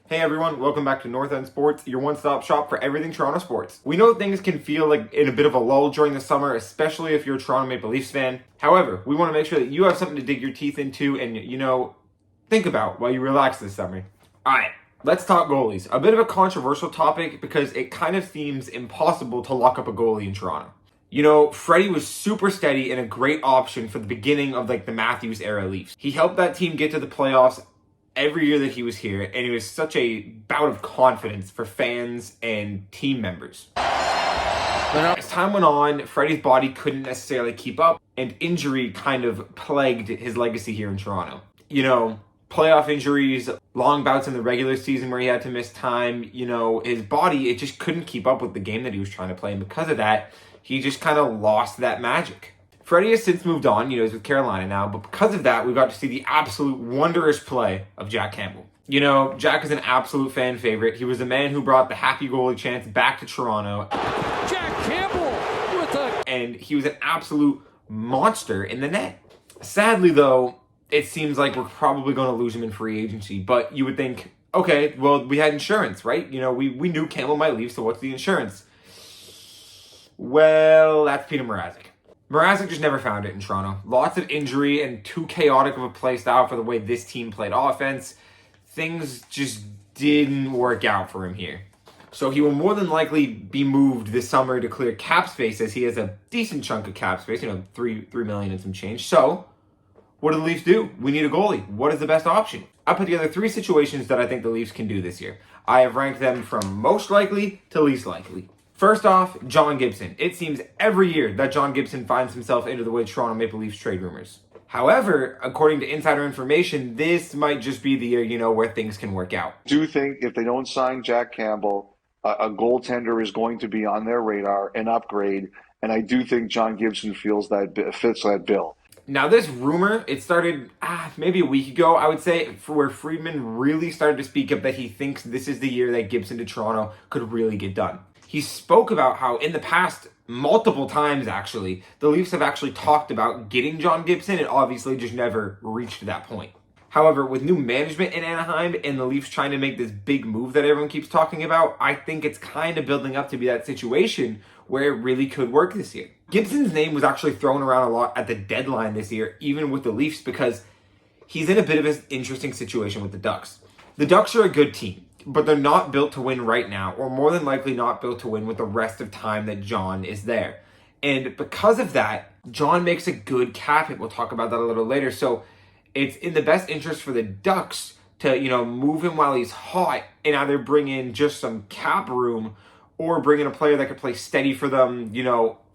Hey everyone, welcome back to North End Sports, your one-stop shop for everything Toronto sports. We know things can feel like in a bit of a lull during the summer, especially if you're a Toronto Maple Leafs fan. However, we want to make sure that you have something to dig your teeth into and, think about while you relax this summer. Alright, let's talk goalies. A bit of a controversial topic because it kind of seems impossible to lock up a goalie in Toronto. Freddie was super steady and a great option for the beginning of the Matthews era Leafs. He helped that team get to the playoffs every year that he was here, and he was such a bout of confidence for fans and team members. But as time went on, Freddie's body couldn't necessarily keep up, and injury kind of plagued his legacy here in Toronto. Playoff injuries, long bouts in the regular season where he had to miss time, his body, it just couldn't keep up with the game that he was trying to play, and because of that, he just kind of lost that magic. Freddie has since moved on, he's with Carolina now, but because of that, we got to see the absolute wondrous play of Jack Campbell. Jack is an absolute fan favorite. He was the man who brought the happy goalie chance back to Toronto. Jack Campbell and he was an absolute monster in the net. Sadly, though, it seems like we're probably going to lose him in free agency, but you would think, okay, well, we had insurance, right? We knew Campbell might leave, so what's the insurance? Well, that's Peter Mrazek. Mrazek just never found it in Toronto. Lots of injury and too chaotic of a play style for the way this team played offense. Things just didn't work out for him here. So he will more than likely be moved this summer to clear cap space, as he has a decent chunk of cap space, $3 million and some change. So what do the Leafs do? We need a goalie. What is the best option? I put together 3 situations that I think the Leafs can do this year. I have ranked them from most likely to least likely. First off, John Gibson. It seems every year that John Gibson finds himself into the way Toronto Maple Leafs trade rumors. However, according to insider information, this might just be the year, where things can work out. I do think if they don't sign Jack Campbell, a goaltender is going to be on their radar, an upgrade, and I do think John Gibson fits that bill. Now, this rumor, it started maybe a week ago, I would say, where Friedman really started to speak up that he thinks this is the year that Gibson to Toronto could really get done. He spoke about how in the past, multiple times actually, the Leafs have actually talked about getting John Gibson and obviously just never reached that point. However, with new management in Anaheim and the Leafs trying to make this big move that everyone keeps talking about, I think it's kind of building up to be that situation where it really could work this year. Gibson's name was actually thrown around a lot at the deadline this year, even with the Leafs, because he's in a bit of an interesting situation with the Ducks. The Ducks are a good team, but they're not built to win right now, or more than likely not built to win with the rest of time that John is there. And because of that, John makes a good cap hit. We'll talk about that a little later. So it's in the best interest for the Ducks to, move him while he's hot and either bring in just some cap room or bring in a player that could play steady for them,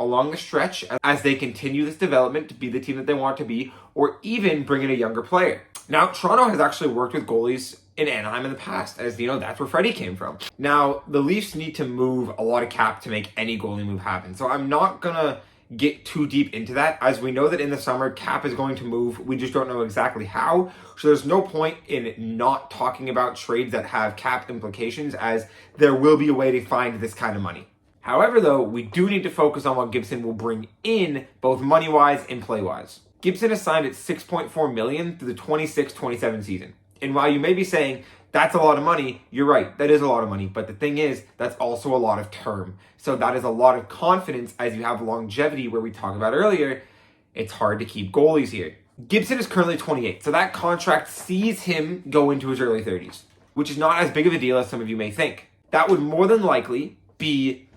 along the stretch as they continue this development to be the team that they want to be, or even bring in a younger player. Now, Toronto has actually worked with goalies in Anaheim in the past, as that's where Freddie came from. Now, the Leafs need to move a lot of cap to make any goalie move happen. So I'm not going to get too deep into that, as we know that in the summer, cap is going to move. We just don't know exactly how. So there's no point in not talking about trades that have cap implications, as there will be a way to find this kind of money. However, though, we do need to focus on what Gibson will bring in, both money-wise and play-wise. Gibson is signed at $6.4 million through the 26-27 season. And while you may be saying, that's a lot of money, you're right, that is a lot of money. But the thing is, that's also a lot of term. So that is a lot of confidence as you have longevity, where we talked about earlier. It's hard to keep goalies here. Gibson is currently 28, so that contract sees him go into his early 30s, which is not as big of a deal as some of you may think. That would more than likely be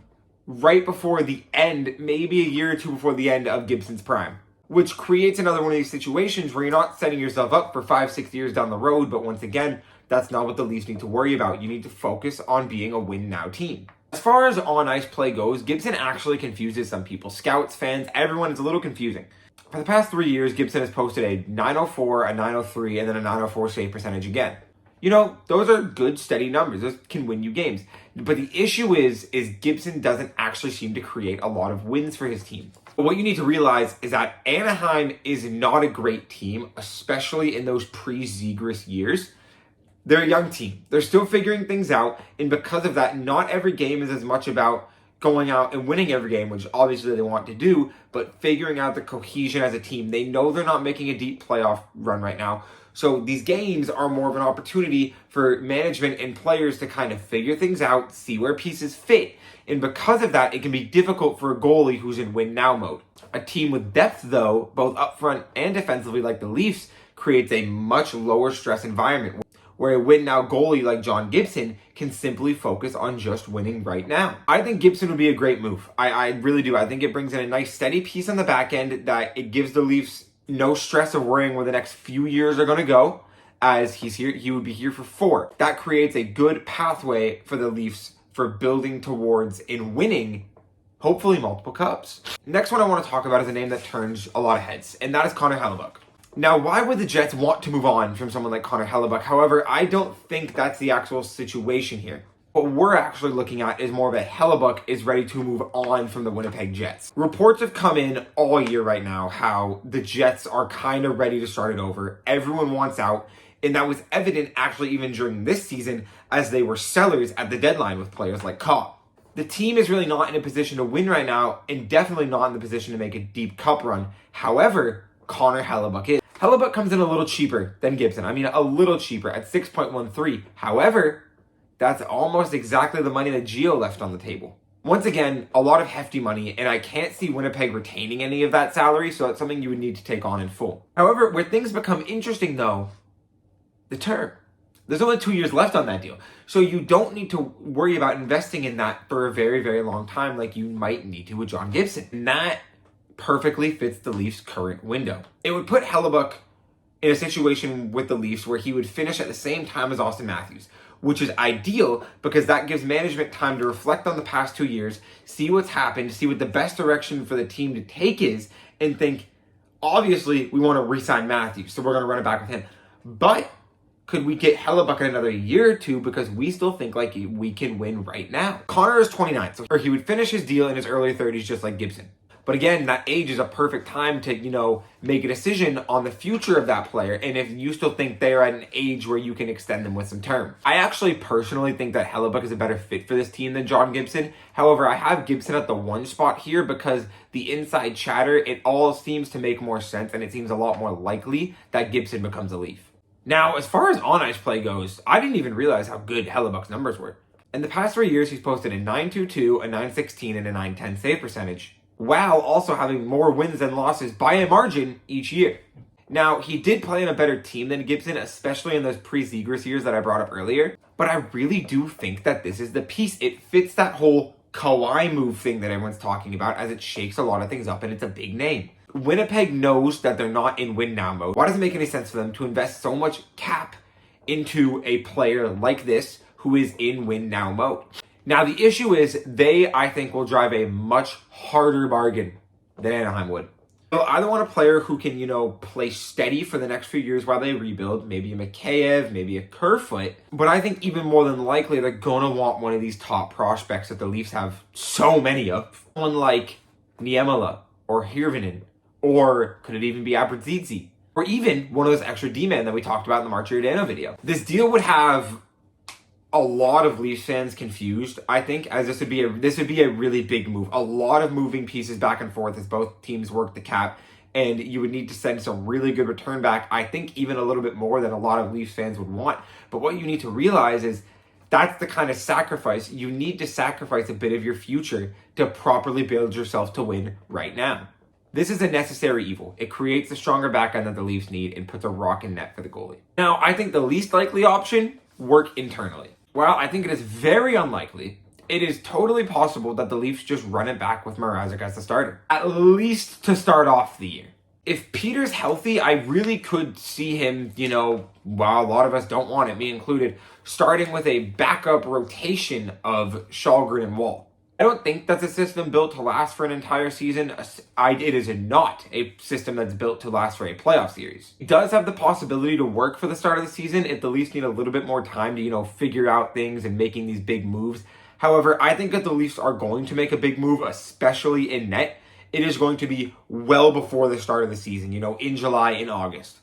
right before the end, maybe a year or two before the end of Gibson's prime, which creates another one of these situations where you're not setting yourself up for 5-6 years down the road. But once again, that's not what the Leafs need to worry about. You need to focus on being a win-now team. As far as on-ice play goes, Gibson actually confuses some people. Scouts, fans, everyone. It's a little confusing. For the past 3 years, Gibson has posted a .904, a .903, and then a .904 save percentage again. Those are good, steady numbers. Those can win you games. But the issue is Gibson doesn't actually seem to create a lot of wins for his team. But what you need to realize is that Anaheim is not a great team, especially in those pre-Zegras years. They're a young team. They're still figuring things out. And because of that, not every game is as much about going out and winning every game, which obviously they want to do, but figuring out the cohesion as a team. They know they're not making a deep playoff run right now. So these games are more of an opportunity for management and players to kind of figure things out, see where pieces fit. And because of that, it can be difficult for a goalie who's in win now mode. A team with depth, though, both up front and defensively like the Leafs, creates a much lower stress environment where a win now goalie like John Gibson can simply focus on just winning right now. I think Gibson would be a great move. I really do. I think it brings in a nice steady piece on the back end that it gives the Leafs no stress of worrying where the next few years are going to go, as he's here. He would be here for 4. That creates a good pathway for the Leafs for building towards and winning, hopefully, multiple cups. Next one I want to talk about is a name that turns a lot of heads, and that is Connor Hellebuyck. Now, why would the Jets want to move on from someone like Connor Hellebuyck? However, I don't think that's the actual situation here. What we're actually looking at is more of a Hellebuyck is ready to move on from the Winnipeg Jets. Reports have come in all year right now how the Jets are kind of ready to start it over. Everyone wants out, and that was evident actually even during this season as they were sellers at the deadline with players like Cobb. The team is really not in a position to win right now and definitely not in the position to make a deep cup run. However, Connor Hellebuyck is. Hellebuyck comes in a little cheaper than Gibson. I mean, a little cheaper at 6.13. However, that's almost exactly the money that Gio left on the table. Once again, a lot of hefty money, and I can't see Winnipeg retaining any of that salary, so that's something you would need to take on in full. However, where things become interesting, though, the term. There's only 2 years left on that deal, so you don't need to worry about investing in that for a very, very long time like you might need to with John Gibson. And that perfectly fits the Leafs' current window. It would put Hellebuyck in a situation with the Leafs where he would finish at the same time as Austin Matthews, which is ideal because that gives management time to reflect on the past 2 years, see what's happened, see what the best direction for the team to take is, and think, obviously, we want to re-sign Matthews, so we're going to run it back with him. But could we get Hellebuyck in another year or two because we still think like we can win right now? Connor is 29, so he would finish his deal in his early 30s just like Gibson. But again, that age is a perfect time to, make a decision on the future of that player. And if you still think they're at an age where you can extend them with some term. I actually personally think that Hellebuyck is a better fit for this team than John Gibson. However, I have Gibson at the 1 spot here because the inside chatter, it all seems to make more sense. And it seems a lot more likely that Gibson becomes a Leaf. Now, as far as on-ice play goes, I didn't even realize how good Hellebuyck's numbers were. In the past 3 years, he's posted a .922, a .916, and a .910 save percentage, while also having more wins than losses by a margin each year. Now, he did play in a better team than Gibson, especially in those pre-Zegras years that I brought up earlier, but I really do think that this is the piece. It fits that whole Kawhi move thing that everyone's talking about as it shakes a lot of things up and it's a big name. Winnipeg knows that they're not in win now mode. Why does it make any sense for them to invest so much cap into a player like this who is in win now mode? Now, the issue is they, I think, will drive a much harder bargain than Anaheim would. They'll either want a player who can, play steady for the next few years while they rebuild, maybe a Mikheyev, maybe a Kerfoot, but I think even more than likely they're going to want one of these top prospects that the Leafs have so many of. Someone like Niemela or Hirvonen, or could it even be Abruzzese? Or even one of those extra D-men that we talked about in the March Giordano video. This deal would have a lot of Leafs fans confused, I think, as this would be a really big move. A lot of moving pieces back and forth as both teams work the cap, and you would need to send some really good return back. I think even a little bit more than a lot of Leafs fans would want. But what you need to realize is that's the kind of sacrifice. You need to sacrifice a bit of your future to properly build yourself to win right now. This is a necessary evil. It creates the stronger back end that the Leafs need and puts a rock in net for the goalie. Now, I think the least likely option, work internally. While I think it is very unlikely, it is totally possible that the Leafs just run it back with Mrazek as the starter, at least to start off the year. If Peter's healthy, I really could see him, while a lot of us don't want it, me included, starting with a backup rotation of Källgren and Wall. I don't think that's a system built to last for an entire season. It is not a system that's built to last for a playoff series. It does have the possibility to work for the start of the season if the Leafs need a little bit more time to, figure out things and making these big moves. However, I think that the Leafs are going to make a big move, especially in net. It is going to be well before the start of the season, in July, in August.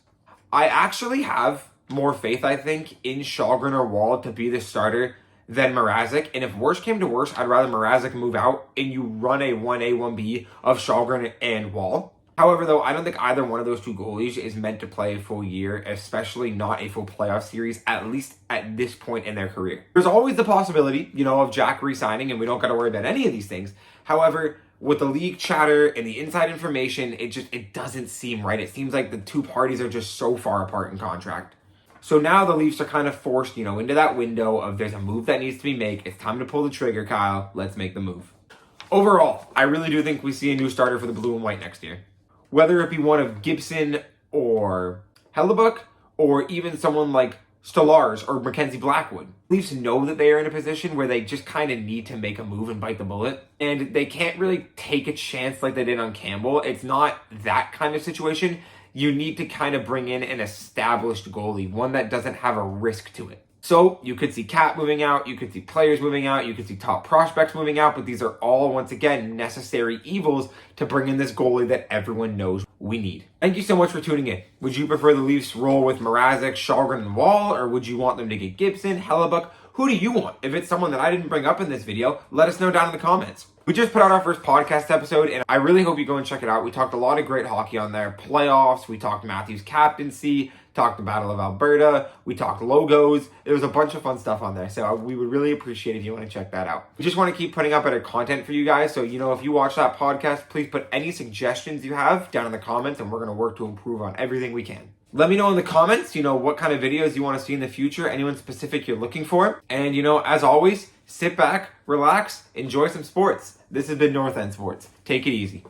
I actually have more faith, I think, in Källgren or Wall to be the starter than Mrazek, and if worse came to worse, I'd rather Mrazek move out and you run a 1A, 1B of Källgren and Wall. However, though, I don't think either one of those two goalies is meant to play a full year, especially not a full playoff series, at least at this point in their career. There's always the possibility, of Jack re-signing, and we don't got to worry about any of these things. However, with the league chatter and the inside information, it doesn't seem right. It seems like the two parties are just so far apart in contract. So now the Leafs are kind of forced, into that window of there's a move that needs to be made. It's time to pull the trigger, Kyle. Let's make the move. Overall, I really do think we see a new starter for the blue and white next year. Whether it be one of Gibson or Hellebuyck, or even someone like Stolarz or Mackenzie Blackwood. Leafs know that they are in a position where they just kind of need to make a move and bite the bullet. And they can't really take a chance like they did on Campbell. It's not that kind of situation. You need to kind of bring in an established goalie, one that doesn't have a risk to it. So you could see Cap moving out, you could see players moving out, you could see top prospects moving out, but these are all, once again, necessary evils to bring in this goalie that everyone knows we need. Thank you so much for tuning in. Would you prefer the Leafs roll with Mrazek, Shalgren, and Wall, or would you want them to get Gibson, Hellebuyck? Who do you want? If it's someone that I didn't bring up in this video, let us know down in the comments. We just put out our first podcast episode, and I really hope you go and check it out. We talked a lot of great hockey on there. Playoffs, we talked Matthews' captaincy, talked the Battle of Alberta, we talked logos. There was a bunch of fun stuff on there, so we would really appreciate if you want to check that out. We just want to keep putting out better content for you guys, so if you watch that podcast, please put any suggestions you have down in the comments, and we're going to work to improve on everything we can. Let me know in the comments, what kind of videos you want to see in the future, anyone specific you're looking for. And, as always, sit back, relax, enjoy some sports. This has been North End Sports. Take it easy.